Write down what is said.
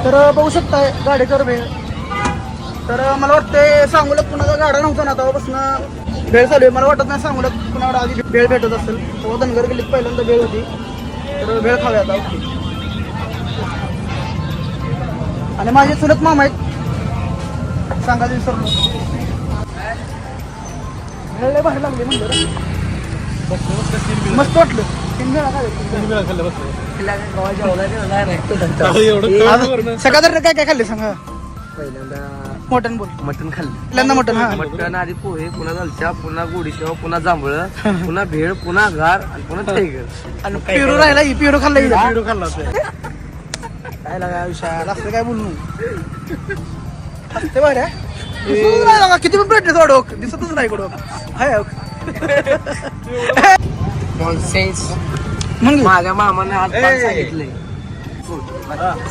तर बघू शकताय गाडीकर भेळ. तर मला वाटतंय सांगोल्यात कुणाचा गाडा नव्हता ना तेव्हापासून भेळ चालू आहे. मला वाटत नाही सांगोल्यात कुणाकडे आधी भेळ भेटत असेल. तेव्हा धनगर गेलीत पहिल्यांदा भेळ होती. तर भेळ खाऊया आता. ओके. आणि माझे चुलत मामा आहेत सांगायला विसरलो. भेळ लय बाहेर लागली म्हणलं रे. मस्त वाटलं. 3 वेळा काय सकाळ काय काय खाल्ले सांगा. पहिल्यांदा मटन बोल. मटण खाल्लं. पहिल्यांदा मटन. हा मटण आधी पोहे, पुन्हा दालच्या, पुन्हा गोडीशेव, पुन्हा जांभळ, पुन्हा भेळ, पुन्हा घार आणि पुन्हा टायगर. आणि पेरू राहिला ही पेरू खाल्ला. पेरू खाल्ला काय लागा विषयाला असं काय बोलू असते बरं. किती पण भेटले थोडं दिसतच नाही कडं हाय. नॉनसेन्स. मग माझ्या मामाने आज सांगितलंय